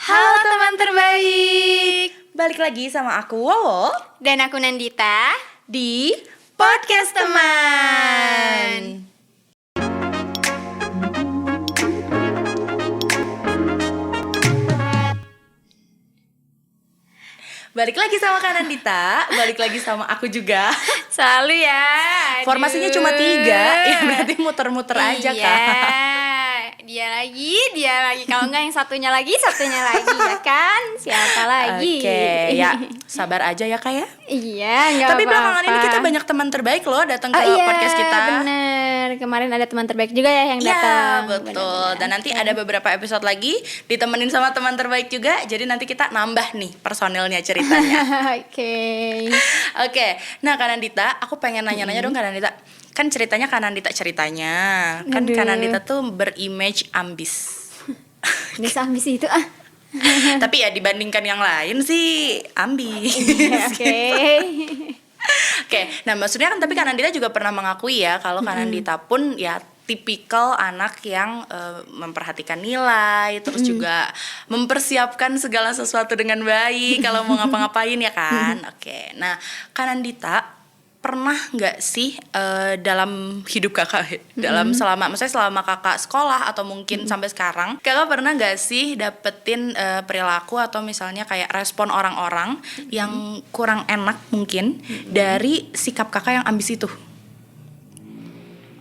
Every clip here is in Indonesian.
Halo teman terbaik. Balik lagi sama aku Wowo Dan aku Nandita di Podcast Teman. Balik lagi sama Kak Nandita, balik lagi sama aku juga. Selalu ya. Formasinya cuma 3, ya berarti muter-muter aja iya. Kak. Dia lagi. Kalau enggak yang satunya lagi ya kan? Siapa lagi? Oke, ya sabar aja ya Kak ya. Iya, enggak Tapi apa-apa. belakangan ini kita banyak teman terbaik loh datang ke podcast kita. Iya, bener. Kemarin ada teman terbaik juga ya yang datang. Iya, betul. Bener-bener. Dan nanti ada beberapa episode lagi ditemenin sama teman terbaik juga. Jadi nanti kita nambah nih personilnya ceritanya. Oke. Nah, Kak Nandita, aku pengen nanya-nanya dong Kak Nandita. Kan ceritanya Kak Nandita Kan Aduh. Kak Nandita tuh berimage ambis. Ambis itu Tapi ya dibandingkan yang lain sih ambis. Oke. Oke, nah maksudnya kan tapi Kak Nandita juga pernah mengakui ya kalau Kak Nandita pun ya tipikal anak yang memperhatikan nilai, terus juga mempersiapkan segala sesuatu dengan baik kalau mau ngapa-ngapain ya kan. Oke, nah Kak Nandita pernah nggak sih dalam hidup kakak, maksudnya selama kakak sekolah atau mungkin sampai sekarang, kakak pernah nggak sih dapetin perilaku atau misalnya kayak respon orang-orang yang kurang enak mungkin dari sikap kakak yang ambis itu?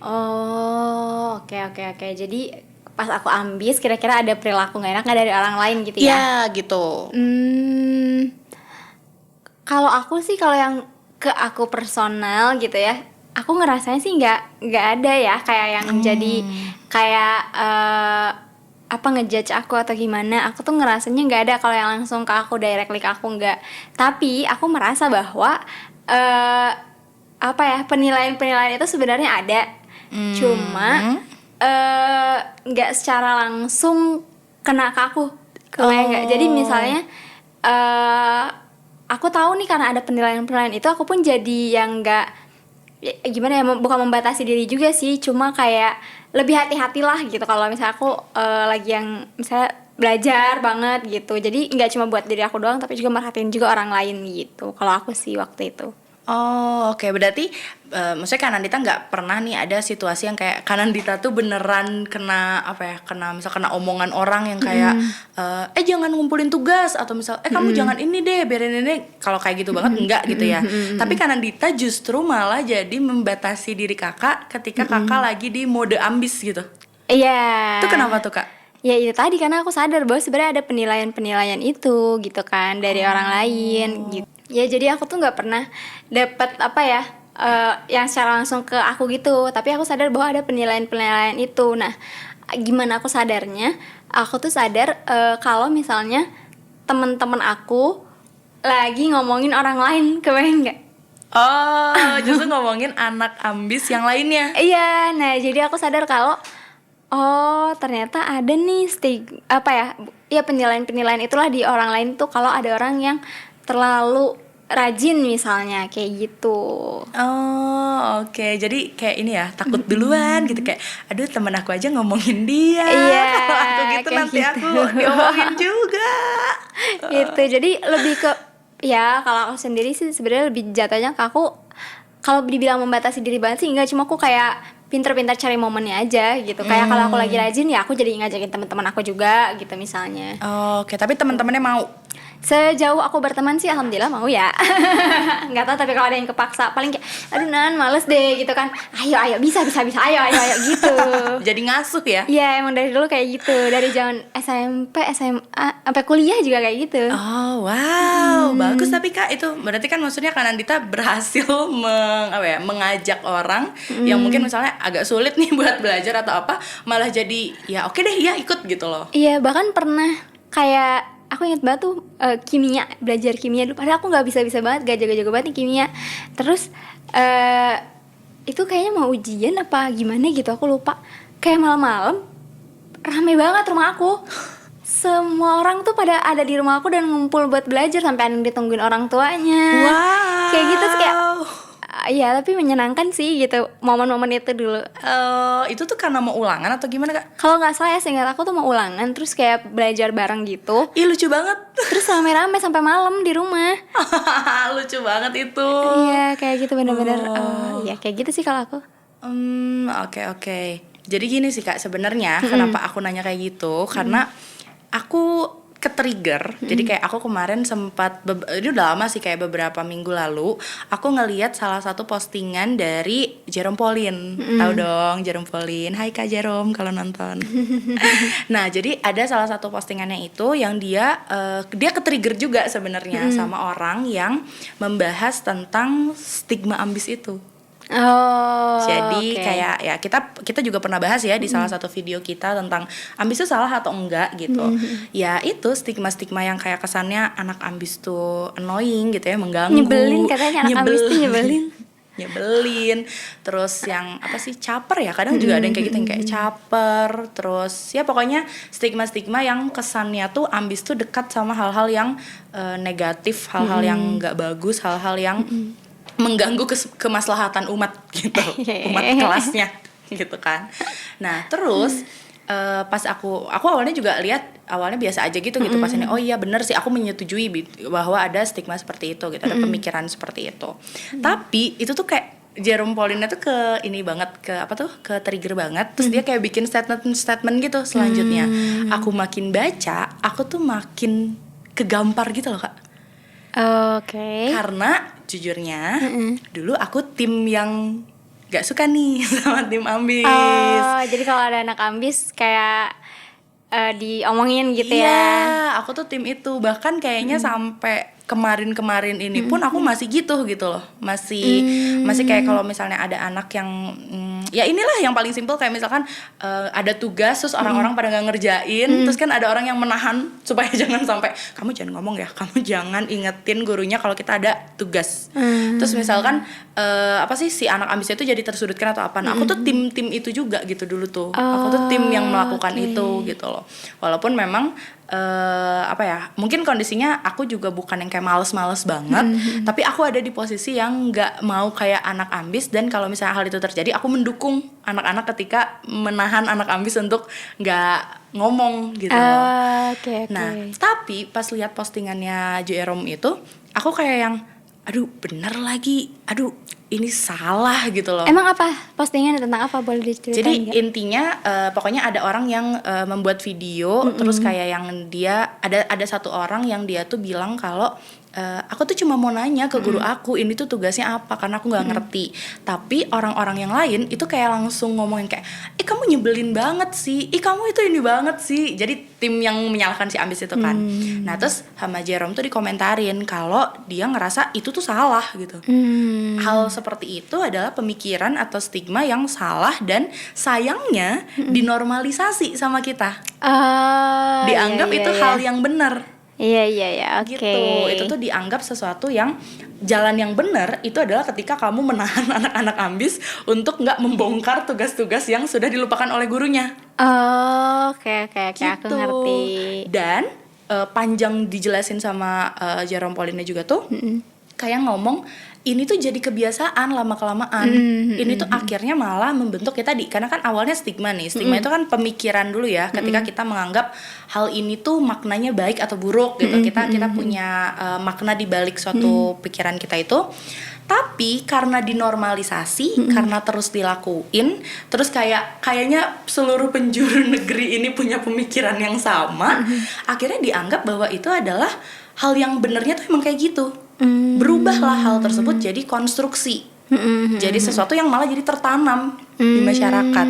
Oh, oke. Jadi pas aku ambis, kira-kira ada perilaku nggak enak nggak dari orang lain gitu ya? Ya gitu. Kalau aku sih, kalau yang ke aku personal gitu ya, aku ngerasanya sih nggak ada ya kayak yang jadi kayak ngejudge aku atau gimana. Aku tuh ngerasanya nggak ada kalau yang langsung ke aku, directly ke aku nggak. Tapi aku merasa bahwa penilaian itu sebenarnya ada. Cuma nggak secara langsung kena ke aku. Nggak. Jadi misalnya aku tahu nih karena ada penilaian itu, aku pun jadi yang nggak gimana ya, bukan membatasi diri juga sih, cuma kayak lebih hati-hatilah gitu kalau misalnya aku lagi yang misalnya belajar banget gitu. Jadi nggak cuma buat diri aku doang, tapi juga merhatiin juga orang lain gitu. Kalau aku sih waktu itu. Oh, oke. Berarti maksudnya Kak Nandita nggak pernah nih ada situasi yang kayak Kak Nandita tuh beneran kena kena omongan orang yang kayak jangan ngumpulin tugas, atau misal kamu jangan ini deh, biarin ini. Kalau kayak gitu banget enggak gitu ya. Tapi Kak Nandita justru malah jadi membatasi diri kakak ketika kakak lagi di mode ambis gitu. Iya. Itu kenapa tuh Kak? Ya itu tadi, karena aku sadar bahwa sebenarnya ada penilaian itu gitu kan dari orang lain gitu. Ya jadi aku tuh nggak pernah dapat yang secara langsung ke aku gitu, tapi aku sadar bahwa ada penilaian itu. Nah, gimana aku sadarnya? Aku tuh sadar kalau misalnya teman-teman aku lagi ngomongin orang lain, kebayang nggak? Oh, justru ngomongin anak ambis yang lainnya. Iya, nah jadi aku sadar kalau ternyata ada nih penilaian itulah di orang lain tuh kalau ada orang yang terlalu rajin misalnya kayak gitu. Oh, oke. Jadi kayak ini ya, takut duluan gitu, kayak aduh temen aku aja ngomongin dia. Iya, kalau aku gitu nanti gitu. aku diomongin juga. Gitu. Jadi lebih ke kalau aku sendiri sih sebenarnya lebih jatuhnya ke aku, kalau dibilang membatasi diri banget sih enggak, cuma aku kayak pintar-pintar cari momennya aja gitu. Kayak kalau aku lagi rajin ya aku jadi ngajakin teman-teman aku juga gitu misalnya. Oke, tapi teman-temannya mau? Sejauh aku berteman sih alhamdulillah mau ya. Nggak tahu, tapi kalau ada yang kepaksa paling kayak aduh Nan males deh gitu kan. Ayo bisa ayo gitu. Jadi ngasuh ya? Iya, emang dari dulu kayak gitu. Dari zaman SMP, SMA sampai kuliah juga kayak gitu. Oh, wow. Bagus tapi Kak, itu berarti kan maksudnya Kak Nandita berhasil mengajak orang yang mungkin misalnya agak sulit nih buat belajar atau apa, malah jadi ya oke deh ya ikut gitu loh. Iya, bahkan pernah kayak aku inget banget tuh kimia, belajar kimia dulu. Padahal aku nggak bisa banget, gak jago-jago banget nih kimia. Terus itu kayaknya mau ujian apa gimana gitu, aku lupa. Kayak malam-malam rame banget rumah aku. Semua orang tuh pada ada di rumah aku dan ngumpul buat belajar, sampai ada yang ditungguin orang tuanya. Wow. Kayak gitu, kayak iya tapi menyenangkan sih gitu momen-momen itu dulu. Itu tuh karena mau ulangan atau gimana Kak? Kalau nggak salah ya seingat aku tuh mau ulangan terus kayak belajar bareng gitu. Ih lucu banget. Terus rame-rame sampai malam di rumah. Lucu banget itu. Iya kayak gitu bener-bener. Iya kayak gitu sih kalau aku. Oke. Jadi gini sih Kak, sebenarnya kenapa aku nanya kayak gitu karena aku ke-trigger. Jadi kayak aku kemarin sempat ini udah lama sih, kayak beberapa minggu lalu aku ngelihat salah satu postingan dari Jerome Pauline. Tahu dong Jerome Pauline. Hai Kak Jerome kalau nonton. Nah, jadi ada salah satu postingannya itu yang dia ke-trigger juga sebenarnya sama orang yang membahas tentang stigma ambis itu. Jadi kayak ya kita juga pernah bahas ya di salah satu video kita tentang ambis itu salah atau enggak gitu. Ya itu stigma-stigma yang kayak kesannya anak ambis tuh annoying gitu ya, mengganggu. Nyebelin katanya anak ambis tuh nyebelin. Nyebelin. Terus yang apa sih, caper ya, kadang juga ada yang kayak gitu yang kayak caper. Terus ya pokoknya stigma-stigma yang kesannya tuh ambis tuh dekat sama hal-hal yang negatif, hal-hal yang enggak bagus, hal-hal yang mengganggu kemaslahatan umat gitu, umat kelasnya gitu kan. Nah terus pas aku awalnya juga lihat awalnya biasa aja gitu pas ini, oh iya bener sih, aku menyetujui bahwa ada stigma seperti itu gitu, ada pemikiran seperti itu. Tapi itu tuh kayak Jerome Pauline tuh ke ini banget, ke trigger banget. Terus dia kayak bikin statement gitu selanjutnya. Aku makin baca, aku tuh makin kegampar gitu loh Kak. Karena jujurnya dulu aku tim yang gak suka nih sama tim ambis. Jadi kalau ada anak ambis kayak diomongin gitu ya. Iya, aku tuh tim itu. Bahkan kayaknya sampai kemarin ini pun aku masih gitu loh. Masih kayak kalau misalnya ada anak yang ya inilah yang paling simpel, kayak misalkan ada tugas terus orang-orang pada nggak ngerjain, terus kan ada orang yang menahan supaya jangan sampai, kamu jangan ngomong ya, kamu jangan ingetin gurunya kalau kita ada tugas. Terus misalkan si anak ambisnya itu jadi tersudutkan atau apa. Nah, aku tuh tim itu juga gitu dulu tuh. Aku tuh tim yang melakukan itu gitu loh. Walaupun memang mungkin kondisinya aku juga bukan yang kayak males-males banget, tapi aku ada di posisi yang nggak mau kayak anak ambis, dan kalau misalnya hal itu terjadi aku mendukung anak-anak ketika menahan anak ambis untuk nggak ngomong gitu. Nah tapi pas lihat postingannya Jerome itu, aku kayak yang aduh bener lagi, aduh ini salah gitu loh. Emang apa postingan tentang apa, boleh diceritain? Jadi gak? intinya pokoknya ada orang yang membuat video, terus kayak yang dia ada satu orang yang dia tuh bilang kalau aku tuh cuma mau nanya ke guru aku ini tuh tugasnya apa, karena aku nggak ngerti. Tapi orang-orang yang lain itu kayak langsung ngomongin kayak, kamu nyebelin banget sih, kamu itu ini banget sih. Jadi tim yang menyalahkan si ambis itu kan. Nah terus sama Jerome tuh dikomentarin kalau dia ngerasa itu tuh salah gitu. Hal seperti itu adalah pemikiran atau stigma yang salah, dan sayangnya dinormalisasi sama kita. Dianggap itu hal yang benar. Iya, oke. Gitu. Itu tuh dianggap sesuatu yang jalan yang benar itu adalah ketika kamu menahan anak-anak ambis untuk nggak membongkar tugas-tugas yang sudah dilupakan oleh gurunya. Oke, Gitu. aku ngerti. Dan panjang dijelasin sama Jerome Pauline juga tuh, kayak ngomong ini tuh jadi kebiasaan lama-kelamaan. Ini tuh akhirnya malah membentuk ya tadi, karena kan awalnya stigma nih. Stigma itu kan pemikiran dulu ya, ketika kita menganggap hal ini tuh maknanya baik atau buruk gitu. Kita punya makna di balik suatu pikiran kita itu. Tapi karena dinormalisasi, karena terus dilakuin, terus kayaknya seluruh penjuru negeri ini punya pemikiran yang sama, akhirnya dianggap bahwa itu adalah hal yang benernya tuh emang kayak gitu. Berubahlah hal tersebut jadi konstruksi, jadi sesuatu yang malah jadi tertanam di masyarakat.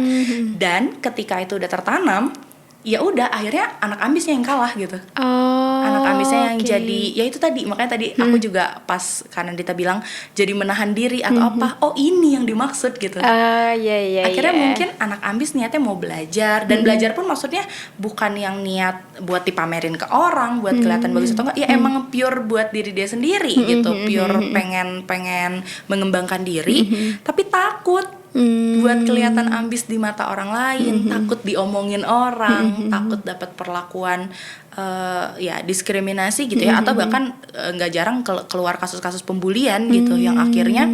Dan ketika itu udah tertanam, ya udah akhirnya anak ambisnya yang kalah gitu. Anak ambisnya yang jadi, ya itu tadi, makanya tadi aku juga pas karena Dita bilang jadi menahan diri atau apa, oh ini yang dimaksud gitu. Iya. Akhirnya mungkin anak ambis niatnya mau belajar, dan belajar pun maksudnya bukan yang niat buat dipamerin ke orang, buat kelihatan bagus atau enggak, ya emang pure buat diri dia sendiri gitu, pure pengen mengembangkan diri, tapi takut buat kelihatan ambis di mata orang lain, takut diomongin orang, takut dapat perlakuan ya diskriminasi gitu ya, atau bahkan nggak jarang keluar kasus-kasus pembulian gitu yang akhirnya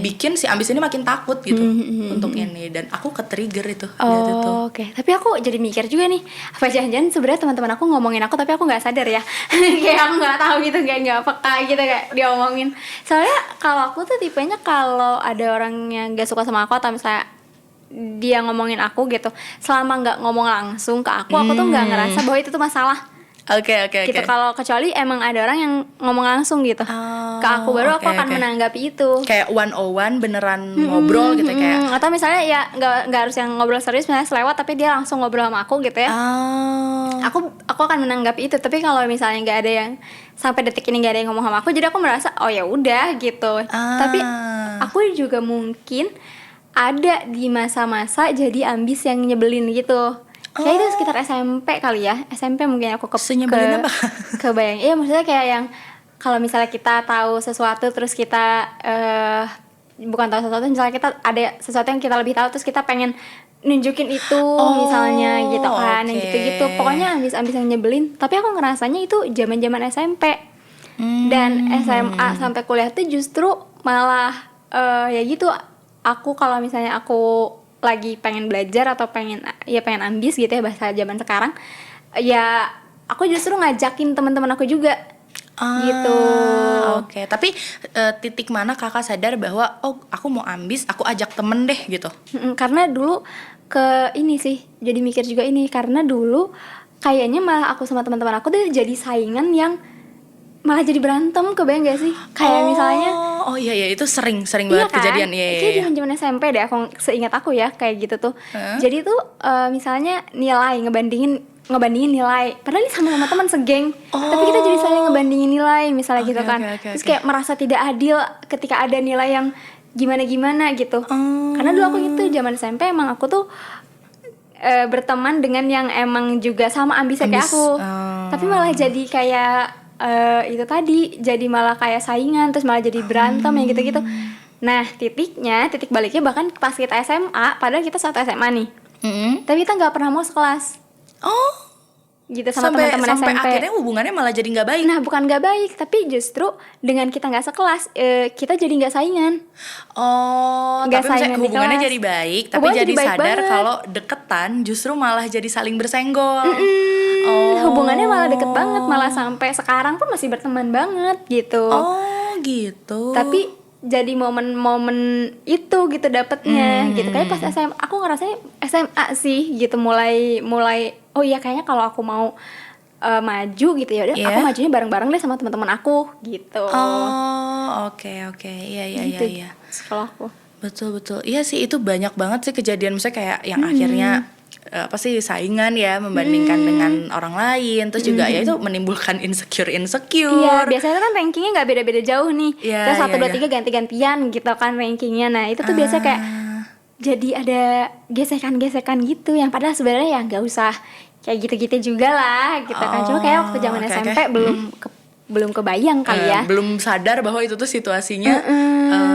bikin si ambis ini makin takut gitu untuk ini, dan aku ke-trigger itu. Oke. Tapi aku jadi mikir juga nih, apa jangan-jangan sebenarnya teman-teman aku ngomongin aku tapi aku nggak sadar ya. Kayak aku nggak tahu gitu, kayak nggak peka gitu kayak diomongin. Soalnya kalau aku tuh tipenya kalau ada orang yang nggak suka sama aku atau misalnya dia ngomongin aku gitu, selama nggak ngomong langsung ke aku tuh nggak ngerasa bahwa itu tuh masalah. Oke. Gitu. Kalau kecuali emang ada orang yang ngomong langsung gitu ke aku, baru aku akan menanggapi itu. Kayak 101 beneran ngobrol gitu kayak. Atau misalnya ya nggak harus yang ngobrol serius, misalnya selewat tapi dia langsung ngobrol sama aku gitu ya. Aku akan menanggapi itu. Tapi kalau misalnya nggak ada yang sampai detik ini nggak ada yang ngomong sama aku, jadi aku merasa oh ya udah gitu. Tapi aku juga mungkin ada di masa-masa jadi ambis yang nyebelin gitu. Kayak itu sekitar SMP kali ya. SMP mungkin aku senyebelin apa? Kebayang. Iya, maksudnya kayak yang kalau misalnya kita tahu sesuatu terus kita bukan tahu sesuatu, misalnya kita ada sesuatu yang kita lebih tahu terus kita pengen nunjukin itu misalnya gitu kan, yang gitu-gitu. Pokoknya ambis-ambis yang nyebelin. Tapi aku ngerasanya itu zaman-zaman SMP. Dan SMA sampai kuliah tuh justru malah ya gitu. Aku kalau misalnya aku lagi pengen belajar atau pengen ambis gitu ya, bahasa zaman sekarang, ya aku justru ngajakin teman-teman aku juga gitu. Oke. Tapi titik mana kakak sadar bahwa aku mau ambis, aku ajak temen deh gitu? Karena dulu ini sih, jadi mikir juga ini, karena dulu kayaknya malah aku sama teman-teman aku tuh jadi saingan yang malah jadi berantem, kebayang gak sih? Kayak misalnya iya itu sering banget kan? kejadian. Kayak zaman SMP deh, aku seingat aku ya kayak gitu tuh. Jadi tuh misalnya nilai, ngebandingin nilai, padahal ini sama teman segeng, tapi kita jadi saling ngebandingin nilai misalnya gitu kan. Terus kayak merasa tidak adil ketika ada nilai yang gimana gitu. Karena dulu aku gitu zaman SMP, emang aku tuh berteman dengan yang emang juga sama ambisnya kayak aku. Tapi malah jadi kayak itu tadi, jadi malah kayak saingan, terus malah jadi berantem ya gitu-gitu. Nah titik baliknya bahkan pas kita SMA, padahal kita satu SMA nih, tapi kita nggak pernah mau sekelas. Gitu sama teman-teman SMP. Sampai akhirnya hubungannya malah jadi nggak baik. Nah bukan nggak baik, tapi justru dengan kita nggak sekelas, kita jadi nggak saingan. Tapi misalnya hubungannya jadi baik, tapi hubungan jadi sadar banget. Kalau deketan justru malah jadi saling bersenggol. Hubungannya malah deket banget, malah sampai sekarang pun masih berteman banget gitu. Gitu. Tapi jadi momen-momen itu gitu dapetnya gitu. Kayak pas SMA aku ngerasanya SMA sih gitu, mulai oh iya kayaknya kalau aku mau maju gitu ya udah aku majunya bareng-bareng deh sama teman-teman aku gitu. Oke. Iya. Sekolah aku. Betul. Iya sih, itu banyak banget sih kejadian, misalnya kayak yang akhirnya saingan ya, membandingkan dengan orang lain, terus juga ya itu menimbulkan insecure. Iya, biasanya kan rankingnya nggak beda-beda jauh nih. Iya, Terus 1, 2, 3 ganti-gantian gitu kan rankingnya. Nah itu tuh biasanya kayak jadi ada gesekan-gesekan gitu, yang padahal sebenarnya ya nggak usah kayak gitu-gitu juga lah gitu kan. Cuma kayak waktu zaman SMP belum kebayang kali ya. Belum sadar bahwa itu tuh situasinya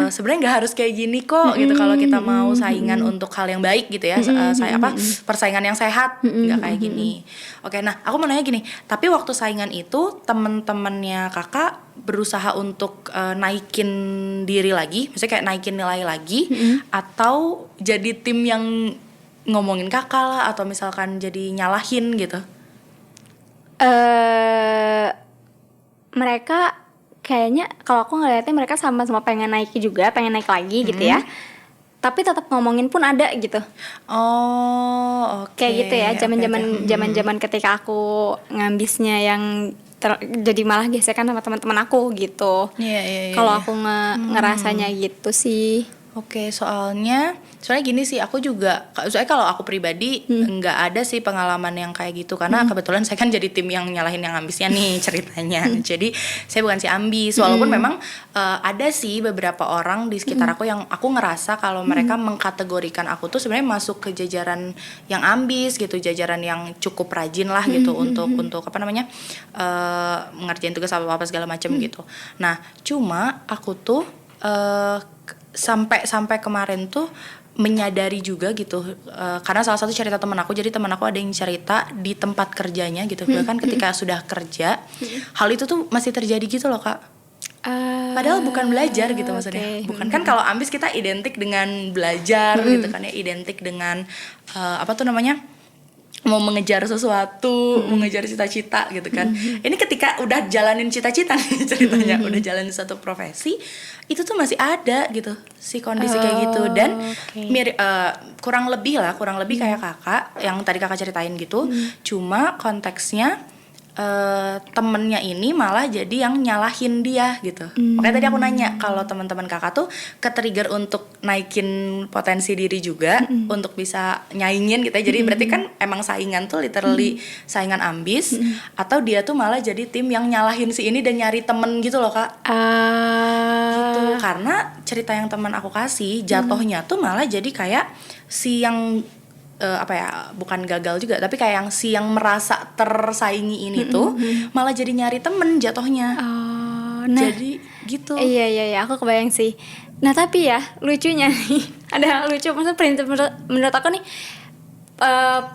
sebenarnya nggak harus kayak gini kok gitu, kalau kita mau saingan untuk hal yang baik gitu ya. Persaingan yang sehat, nggak kayak gini. Oke, nah aku mau nanya gini, tapi waktu saingan itu temen-temennya kakak berusaha untuk naikin diri lagi, misalnya kayak naikin nilai lagi, atau jadi tim yang ngomongin kakak lah, atau misalkan jadi nyalahin gitu? Mereka kayaknya kalau aku ngeliatnya mereka sama-sama pengen naik juga, pengen naik lagi gitu ya. Tapi tetap ngomongin pun ada gitu. Kayak gitu ya, zaman-zaman ketika aku ngambisnya yang jadi malah gesekan sama teman-teman aku gitu. Iya. Kalau aku ngerasanya gitu sih. Oke, soalnya gini sih, aku juga, soalnya kalau aku pribadi nggak ada sih pengalaman yang kayak gitu, karena kebetulan saya kan jadi tim yang nyalahin yang ambisnya nih ceritanya. Jadi saya bukan si ambis, walaupun memang ada sih beberapa orang di sekitar aku yang aku ngerasa kalau mereka mengkategorikan aku tuh sebenarnya masuk ke jajaran yang ambis gitu, jajaran yang cukup rajin lah gitu untuk mengerjain tugas apa segala macam gitu. Nah, cuma aku tuh sampai kemarin tuh menyadari juga gitu, karena salah satu cerita teman aku, jadi teman aku ada yang cerita di tempat kerjanya gitu, bahkan ketika sudah kerja hal itu tuh masih terjadi gitu loh Kak. Padahal bukan belajar gitu maksudnya. Okay. Bukan kan kalau ambis kita identik dengan belajar gitu kan ya, identik dengan apa tuh namanya? Mau mengejar sesuatu, mengejar cita-cita gitu kan. Ini ketika udah jalanin cita-cita nih ceritanya, udah jalanin satu profesi, itu tuh masih ada gitu si kondisi kayak gitu. Dan kurang lebih kayak kakak yang tadi kakak ceritain gitu. Cuma konteksnya temennya ini malah jadi yang nyalahin dia gitu. Makanya tadi aku nanya kalau teman-teman kakak tuh ke-trigger untuk naikin potensi diri juga untuk bisa nyaingin gitu ya. Jadi berarti kan emang saingan tuh literally saingan ambis, atau dia tuh malah jadi tim yang nyalahin si ini dan nyari temen gitu loh Kak. Gitu. Karena cerita yang teman aku kasih jatuhnya tuh malah jadi kayak si yang bukan gagal juga, tapi kayak yang si yang merasa tersaingi ini tuh malah jadi nyari temen jatuhnya. Jadi gitu. Iya, aku kebayang sih. Nah tapi ya lucunya nih ada hal lucu, maksudnya prinsip menurut aku nih,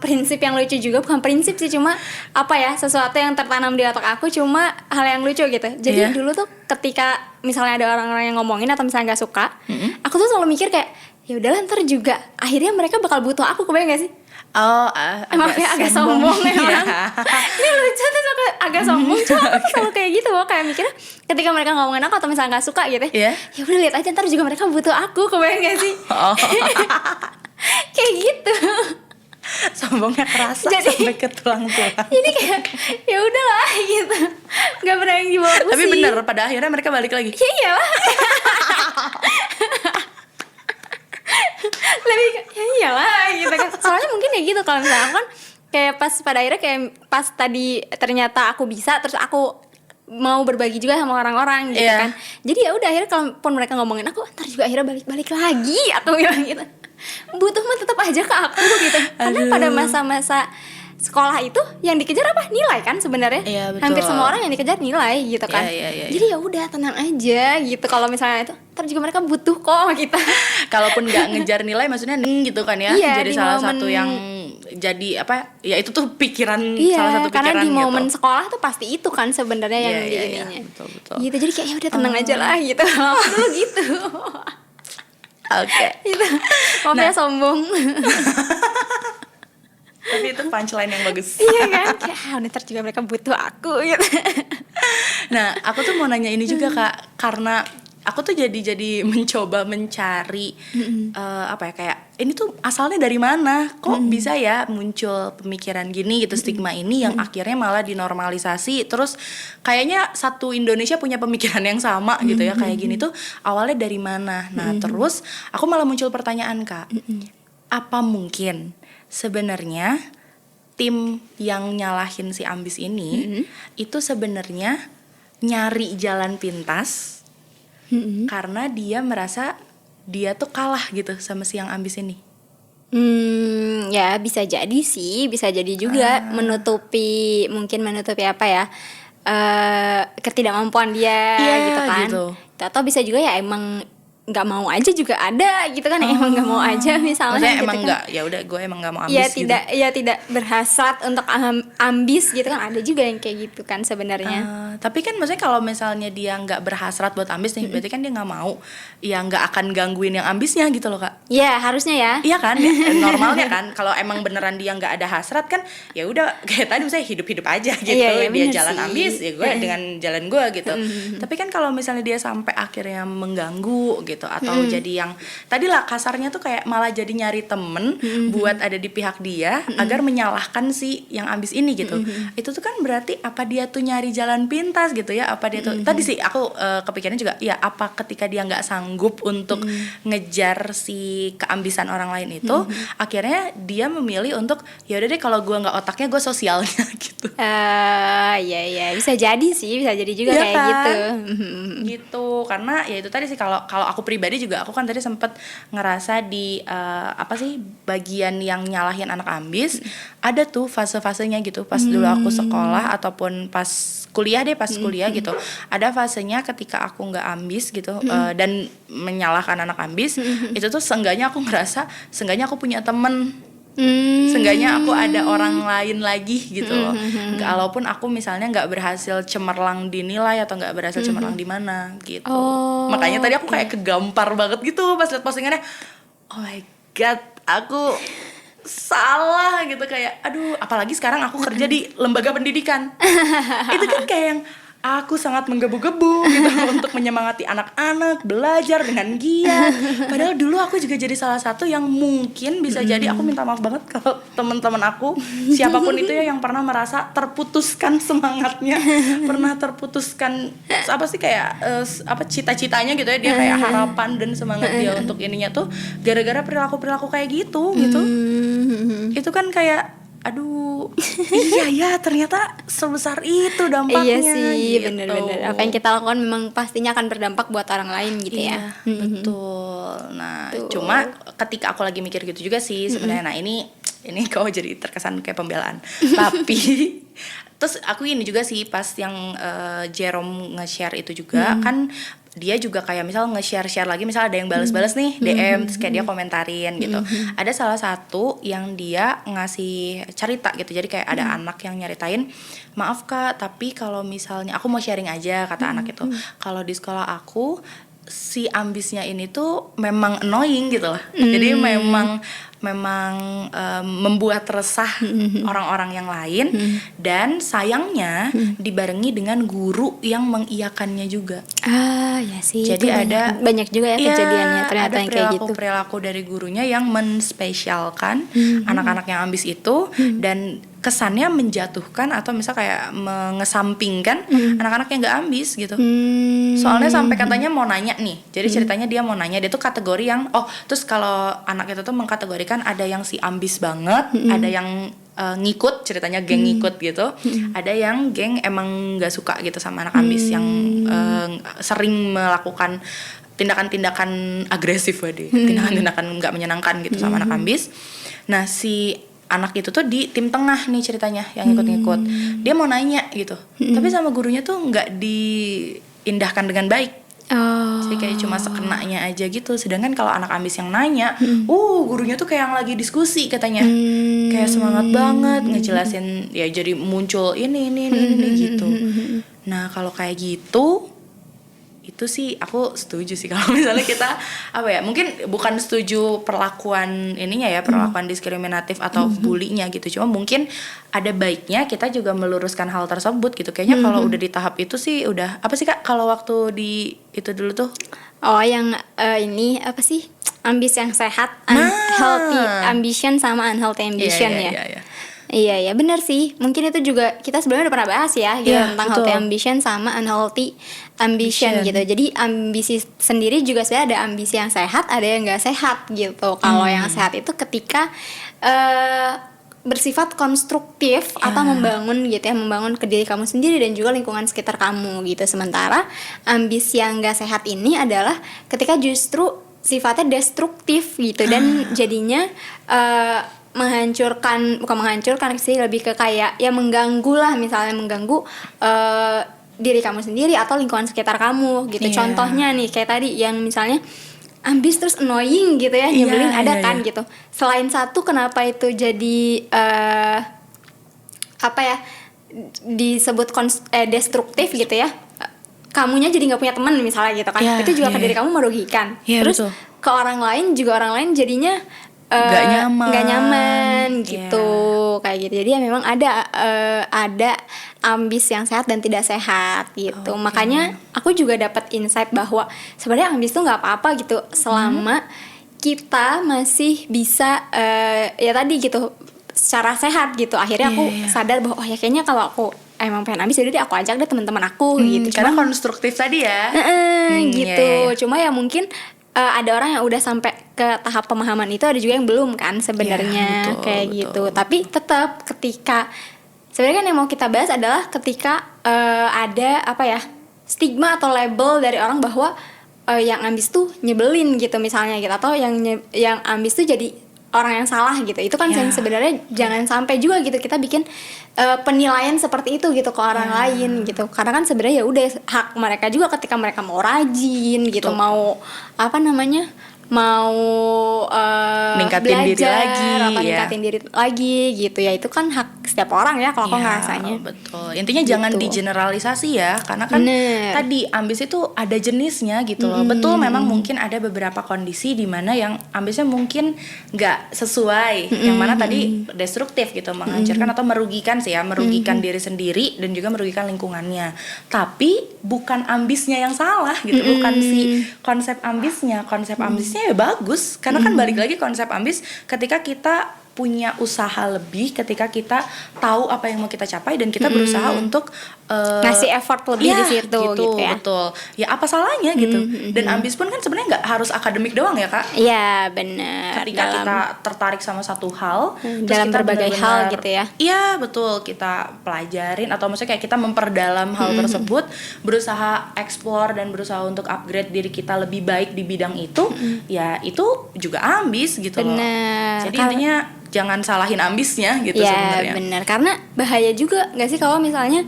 prinsip yang lucu juga, bukan prinsip sih, cuma sesuatu yang tertanam di otak aku, cuma hal yang lucu gitu. Jadi dulu tuh ketika misalnya ada orang-orang yang ngomongin atau misalnya nggak suka, aku tuh selalu mikir kayak ya udahlah ntar juga akhirnya mereka bakal butuh aku, kebayang gak sih? Agak sombong ya orang. Ini lucu tuh agak sombong, cuma aku selalu kayak gitu loh, kayak mikirnya ketika mereka ngomongin aku atau misalnya nggak suka gitu ya udah lihat aja ntar juga mereka butuh aku, kebayang gak sih? Kayak gitu. Sombongnya kerasa sampai ke tulang-tulang. Jadi kayak ya udahlah gitu, nggak pernah yang dibawa pusing. Tapi bener pada akhirnya mereka balik lagi. Ya iyalah. Lebih ya iyalah gitu kan. Soalnya mungkin ya gitu, kalau misalnya aku kan kayak pas pada akhirnya kayak pas tadi ternyata aku bisa, terus aku mau berbagi juga sama orang-orang gitu kan. Jadi ya udah akhirnya kalaupun mereka ngomongin aku, ntar juga akhirnya balik lagi, aku bilang gitu. Butuh mah tetap aja ke aku gitu. Karena pada masa-masa sekolah itu yang dikejar apa? Nilai kan sebenarnya. Hampir semua orang yang dikejar nilai gitu kan. Jadi ya udah tenang aja gitu. Kalau misalnya itu, ntar juga mereka butuh kok kita. Kalaupun nggak ngejar nilai, maksudnya gitu kan ya. Jadi salah satu yang jadi ya itu tuh pikiran, salah satu pikiran karena di gitu. momen sekolah tuh pasti itu kan sebenarnya yang di ininya. Betul. Gitu, jadi kayak ya udah tenang aja lah gitu. Aku dulu gitu. Oke. Gitu. Maaf ya sombong. Tapi itu punchline yang bagus. Iya kan, kayak ntar juga mereka butuh aku gitu. Nah, aku tuh mau nanya ini juga Kak, karena aku tuh jadi mencoba mencari kayak ini tuh asalnya dari mana? Kok bisa ya muncul pemikiran gini gitu, stigma ini yang akhirnya malah dinormalisasi. Terus kayaknya satu Indonesia punya pemikiran yang sama gitu ya, kayak gini tuh awalnya dari mana? Nah, terus aku malah muncul pertanyaan Kak. Apa mungkin sebenarnya tim yang nyalahin si ambis ini itu sebenarnya nyari jalan pintas karena dia merasa dia tuh kalah gitu sama si yang ambis ini? Ya bisa jadi sih, bisa jadi juga menutupi apa ya, ketidakmampuan dia gitu kan. Gitu. Atau bisa juga ya emang nggak mau aja juga ada gitu kan, emang nggak mau aja misalnya. Maksudnya gitu emang kan. nggak, ya udah gue emang nggak mau ambis gitu. Tidak berhasrat untuk ambis gitu kan, ada juga yang kayak gitu kan sebenarnya. Tapi kan maksudnya kalau misalnya dia nggak berhasrat buat ambis nih, berarti kan dia nggak mau, ya nggak akan gangguin yang ambisnya gitu loh Kak. Iya harusnya ya. Iya kan, normalnya kan kalau emang beneran dia nggak ada hasrat kan, ya udah kayak tadi misalnya hidup aja gitu. Dia jalan sih. Ambis, ya gue dengan jalan gue gitu. Tapi kan kalau misalnya dia sampai akhirnya mengganggu gitu, atau jadi yang tadi lah kasarnya tuh kayak malah jadi nyari temen buat ada di pihak dia agar menyalahkan si yang ambis ini gitu. Itu tuh kan berarti apa dia tuh nyari jalan pintas gitu ya, apa dia tuh tadi sih aku kepikirannya juga ya, apa ketika dia nggak sanggup untuk ngejar si keambisan orang lain itu, akhirnya dia memilih untuk ya udah deh kalau gue nggak otaknya, gue sosialnya gitu. Iya bisa jadi sih, bisa jadi juga ya kayak kan? Gitu karena ya itu tadi sih, kalau aku aku pribadi juga, aku kan tadi sempet ngerasa di apa sih, bagian yang nyalahin anak ambis. Ada tuh fase-fasenya gitu pas dulu aku sekolah ataupun pas kuliah deh, pas kuliah gitu. Ada fasenya ketika aku nggak ambis gitu, dan menyalahkan anak ambis. Itu tuh seenggaknya aku ngerasa, seenggaknya aku punya temen, seenggaknya aku ada orang lain lagi gitu loh. Walaupun aku misalnya nggak berhasil cemerlang di nilai atau nggak berhasil cemerlang di mana gitu. Makanya tadi aku kayak kegampar banget gitu pas liat postingannya. Oh my god, aku salah gitu, kayak aduh, apalagi sekarang aku kerja di lembaga pendidikan. Itu kan kayak yang aku sangat menggebu-gebu gitu untuk menyemangati anak-anak belajar dengan giat. Padahal dulu aku juga jadi salah satu yang mungkin bisa jadi, aku minta maaf banget kalau teman-teman aku, siapapun itu ya, yang pernah merasa terputuskan semangatnya, pernah terputuskan apa sih, kayak apa cita-citanya gitu ya, dia kayak harapan dan semangat dia untuk ininya tuh gara-gara perilaku-perilaku kayak gitu gitu. Itu kan kayak aduh, iya ya, ternyata sebesar itu dampaknya. Iya sih, gitu. bener-bener. Apa yang kita lakukan memang pastinya akan berdampak buat orang lain gitu ya. Betul. Nah, cuma ketika aku lagi mikir gitu juga sih sebenarnya. Nah, ini kau jadi terkesan kayak pembelaan. Tapi terus aku ini juga sih pas yang Jerome nge-share itu juga kan, dia juga kayak misal nge-share lagi, misal ada yang balas-balas nih DM, terus kayak dia komentarin gitu. Ada salah satu yang dia ngasih cerita gitu, jadi kayak ada anak yang nyeritain, maaf kak, tapi kalau misalnya aku mau sharing aja, kata anak itu, kalau di sekolah aku si ambisnya ini tuh memang annoying gitu lah. Jadi memang membuat resah orang-orang yang lain, dan sayangnya dibarengi dengan guru yang mengiyakannya juga. Ya sih. Jadi ada banyak juga ya kejadiannya ternyata yang kayak gitu. Perilaku dari gurunya yang menspesialkan anak-anak yang ambis itu, dan kesannya menjatuhkan atau misal kayak mengesampingkan anak-anak yang nggak ambis gitu. Soalnya sampai katanya mau nanya nih, jadi ceritanya dia mau nanya, dia tuh kategori yang terus kalau anak itu tuh mengkategorikan ada yang si ambis banget, ada yang ngikut, ceritanya geng ngikut gitu, ada yang geng emang nggak suka gitu sama anak ambis yang sering melakukan tindakan-tindakan agresif, tindakan-tindakan nggak menyenangkan gitu sama anak ambis. Nah, si anak itu tuh di tim tengah nih ceritanya, yang ikut-ikut. Dia mau nanya gitu, tapi sama gurunya tuh nggak diindahkan dengan baik. Jadi kayak cuma sekenanya aja gitu. Sedangkan kalau anak ambis yang nanya, gurunya tuh kayak yang lagi diskusi katanya, kayak semangat banget ngejelasin, ya jadi muncul ini gitu. Nah, kalau kayak gitu, itu sih aku setuju sih kalau misalnya kita apa ya, mungkin bukan setuju perlakuan ininya ya, perlakuan diskriminatif atau bulinya gitu, cuma mungkin ada baiknya kita juga meluruskan hal tersebut gitu. Kayaknya kalau udah di tahap itu sih udah, apa sih kak kalau waktu di itu dulu tuh, yang ini apa sih, ambis yang sehat, healthy ambition sama unhealthy ambition. Iya benar sih. Mungkin itu juga kita sebelumnya udah pernah bahas ya gitu, tentang healthy ambition sama unhealthy ambition gitu. Jadi ambisi sendiri juga sebenarnya ada ambisi yang sehat, ada yang nggak sehat gitu. Kalau yang sehat itu ketika bersifat konstruktif atau membangun gitu ya, membangun ke diri kamu sendiri dan juga lingkungan sekitar kamu gitu. Sementara ambisi yang nggak sehat ini adalah ketika justru sifatnya destruktif gitu, dan jadinya bukan menghancurkan sih, lebih ke kayak ya mengganggu lah, misalnya mengganggu diri kamu sendiri atau lingkungan sekitar kamu gitu. Contohnya nih kayak tadi yang misalnya ambis terus annoying gitu ya, nyebelin, kan gitu. Selain satu, kenapa itu jadi apa ya, disebut destruktif gitu ya, kamunya jadi nggak punya teman misalnya gitu kan, itu juga ke diri kamu merugikan. Terus betul. Ke orang lain juga, orang lain jadinya nggak nyaman gitu, kayak gitu. Jadi ya memang ada ambis yang sehat dan tidak sehat gitu. Makanya aku juga dapat insight bahwa sebenarnya ambis tuh nggak apa-apa gitu, selama kita masih bisa ya tadi gitu, secara sehat gitu. Akhirnya aku sadar bahwa kayaknya kalau aku emang pengen ambis, jadi aku ajak deh teman-teman aku gitu. Karena konstruktif tadi ya. Gitu. Cuma ya mungkin ada orang yang udah sampai ke tahap pemahaman itu, ada juga yang belum kan sebenarnya, kayak gitu. Tapi tetap ketika sebenarnya kan yang mau kita bahas adalah ketika ada apa ya, stigma atau label dari orang bahwa yang ambis tuh nyebelin gitu misalnya gitu, atau yang ambis tuh jadi orang yang salah gitu. Itu kan yang sebenarnya jangan sampai juga gitu kita bikin penilaian seperti itu gitu ke orang lain gitu. Karena kan sebenarnya ya udah hak mereka juga ketika mereka mau rajin gitu, mau apa namanya, mau ningkatin belajar diri lagi atau ningkatin diri lagi gitu ya. Itu kan hak setiap orang ya kalau aku ngerasanya. Betul. Intinya jangan digeneralisasi ya, karena kan tadi ambis itu ada jenisnya gitu loh. Betul, memang mungkin ada beberapa kondisi di mana yang ambisnya mungkin nggak sesuai, yang mana tadi destruktif gitu, menghancurkan atau merugikan sih ya, merugikan diri sendiri dan juga merugikan lingkungannya. Tapi bukan ambisnya yang salah gitu, bukan si konsep ambisnya. Konsep ambisnya ya bagus, karena kan balik lagi konsep ambis ketika kita punya usaha lebih, ketika kita tahu apa yang mau kita capai dan kita berusaha untuk ngasih effort lebih di situ gitu ya. Betul. Ya apa salahnya gitu. Dan ambis pun kan sebenarnya nggak harus akademik doang ya Kak. Iya benar. Ketika kita tertarik sama satu hal, dalam kita berbagai hal gitu ya. Iya betul, kita pelajarin atau maksudnya kayak kita memperdalam hal tersebut, berusaha explore dan berusaha untuk upgrade diri kita lebih baik di bidang itu, ya itu juga ambis gitu loh. Jadi intinya jangan salahin ambisnya gitu sebenarnya. Ya benar, karena bahaya juga nggak sih kalau misalnya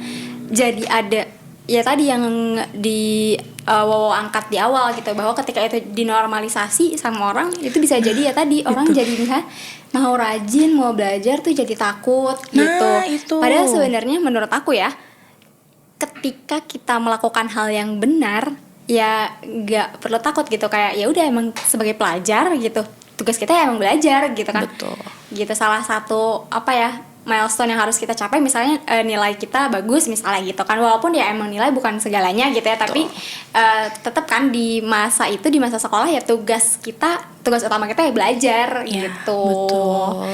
jadi ada ya tadi yang di Wowo angkat di awal gitu, bahwa ketika itu dinormalisasi sama orang itu bisa jadi ya tadi orang jadi misalnya mau rajin, mau belajar tuh jadi takut gitu. Itu. Padahal sebenarnya menurut aku ya, ketika kita melakukan hal yang benar ya nggak perlu takut gitu, kayak ya udah emang sebagai pelajar gitu, tugas kita ya emang belajar gitu kan. Betul. Gitu, salah satu apa ya, milestone yang harus kita capai misalnya nilai kita bagus misalnya gitu kan, walaupun ya emang nilai bukan segalanya gitu ya, tapi tetap kan di masa itu, di masa sekolah ya tugas utama kita ya belajar gitu.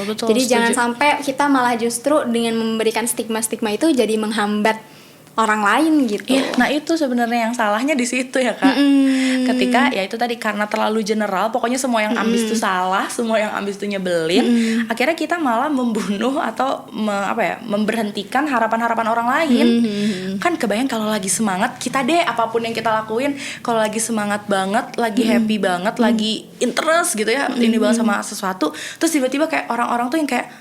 Betul, jadi setuju. jangan sampai kita malah justru dengan memberikan stigma-stigma itu jadi menghambat orang lain gitu. Nah itu sebenarnya yang salahnya di situ ya Kak. Ketika ya itu tadi karena terlalu general, pokoknya semua yang ambis itu salah, semua yang ambis itu nyebelin, akhirnya kita malah membunuh atau memberhentikan harapan-harapan orang lain. Kan kebayang kalau lagi semangat kita deh, apapun yang kita lakuin, kalau lagi semangat banget, lagi happy banget, lagi interest gitu ya, ini banget sama sesuatu, terus tiba-tiba kayak orang-orang tuh yang kayak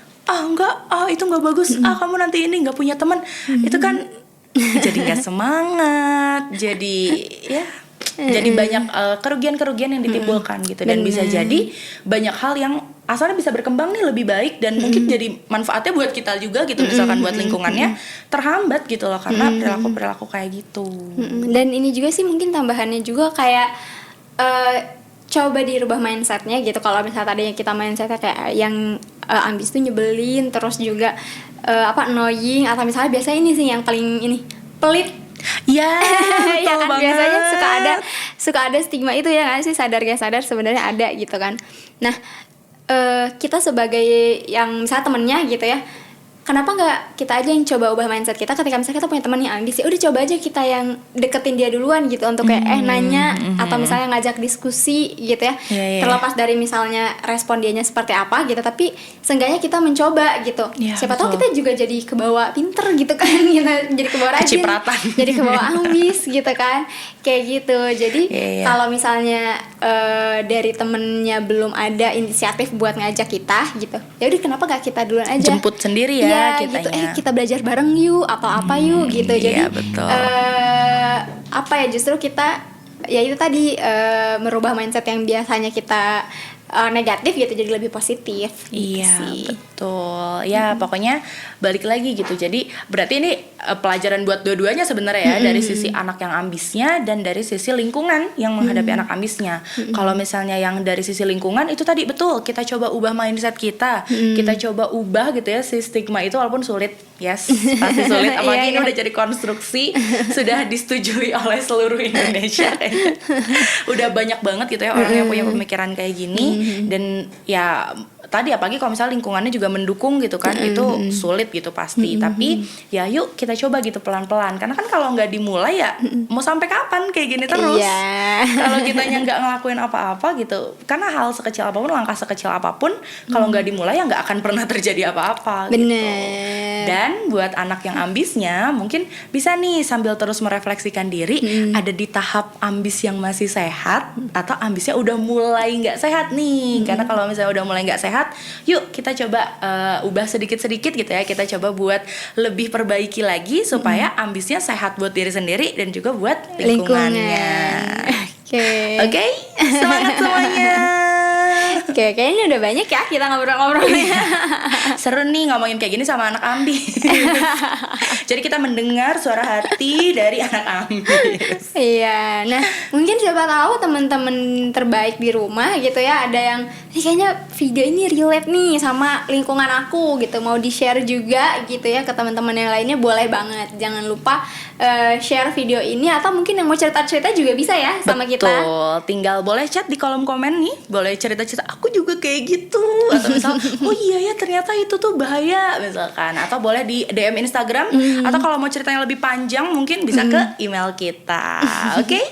itu nggak bagus, kamu nanti ini nggak punya teman, itu kan jadi nggak semangat, jadi banyak kerugian-kerugian yang ditimbulkan gitu, dan bisa jadi banyak hal yang asalnya bisa berkembang nih lebih baik dan mungkin jadi manfaatnya buat kita juga gitu, misalkan buat lingkungannya terhambat gitu loh karena perilaku kayak gitu. Dan ini juga sih mungkin tambahannya juga kayak coba dirubah mindsetnya gitu. Kalau misalnya tadinya kita mindsetnya kayak yang ambis tuh nyebelin, terus juga annoying, atau misalnya biasanya ini sih yang paling ini pelit. Ya, ya kan banget. biasanya suka ada stigma itu ya kan sih, sadar gak sadar sebenarnya ada gitu kan. Nah kita sebagai yang misalnya temennya gitu ya, kenapa nggak kita aja yang coba ubah mindset kita ketika misalnya kita punya teman yang ambis, ya udah coba aja kita yang deketin dia duluan gitu, untuk kayak nanya atau misalnya ngajak diskusi gitu ya. Terlepas dari misalnya respon dianya seperti apa gitu, tapi seenggaknya kita mencoba gitu. Siapa tahu kita juga jadi kebawa pinter gitu kan, kita jadi kebawa rajin, jadi kebawa ambis gitu kan, kayak gitu. Jadi kalau misalnya dari temennya belum ada inisiatif buat ngajak kita gitu, ya udah kenapa nggak kita duluan aja, jemput sendiri ya. Gitu, kita belajar bareng yuk atau apa yuk gitu. Jadi betul. Justru kita ya itu tadi merubah mindset yang biasanya kita negatif gitu jadi lebih positif. Betul. Ya pokoknya balik lagi gitu. Jadi berarti ini pelajaran buat dua-duanya sebenarnya ya, dari sisi anak yang ambisnya dan dari sisi lingkungan yang menghadapi anak ambisnya. Kalau misalnya yang dari sisi lingkungan itu tadi betul, kita coba ubah mindset kita, kita coba ubah gitu ya si stigma itu, walaupun sulit, pasti sulit. Apalagi ini udah jadi konstruksi sudah disetujui oleh seluruh Indonesia. Udah banyak banget gitu ya orang yang punya pemikiran kayak gini. Dan ya tadi apalagi kalau misalnya lingkungannya juga mendukung gitu kan, itu sulit gitu pasti. Tapi ya yuk kita coba gitu pelan-pelan, karena kan kalau nggak dimulai ya mau sampai kapan kayak gini terus. Kalau kitanya nggak ngelakuin apa-apa gitu, karena hal sekecil apapun, langkah sekecil apapun, kalau nggak dimulai ya nggak akan pernah terjadi apa-apa gitu. Dan buat anak yang ambisnya mungkin bisa nih sambil terus merefleksikan diri, ada di tahap ambis yang masih sehat atau ambisnya udah mulai nggak sehat nih. Karena kalau misalnya udah mulai nggak sehat, yuk kita coba ubah sedikit-sedikit gitu ya. Kita coba buat lebih perbaiki lagi supaya ambisnya sehat buat diri sendiri dan juga buat lingkungannya. Oke, semangat semuanya. Oke, kayaknya udah banyak ya kita ngobrol-ngobrolnya. Seru nih ngomongin kayak gini sama anak ambis. Jadi kita mendengar suara hati dari anak ambis. Iya, nah mungkin siapa tahu teman-teman terbaik di rumah gitu ya, ada yang kayaknya video ini relate nih sama lingkungan aku gitu, mau di-share juga gitu ya ke teman-teman yang lainnya, boleh banget. Jangan lupa share video ini, atau mungkin yang mau cerita-cerita juga bisa ya sama kita. Betul, tinggal boleh chat di kolom komen nih, boleh cerita-cerita aku juga kayak gitu, atau misal oh iya ya ternyata itu tuh bahaya misalkan, atau boleh di DM Instagram, atau kalau mau ceritanya lebih panjang mungkin bisa ke email kita. Oke,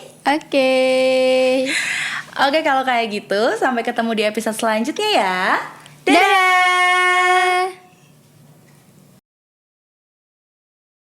kalau kayak gitu sampai ketemu di episode selanjutnya ya. Dadah.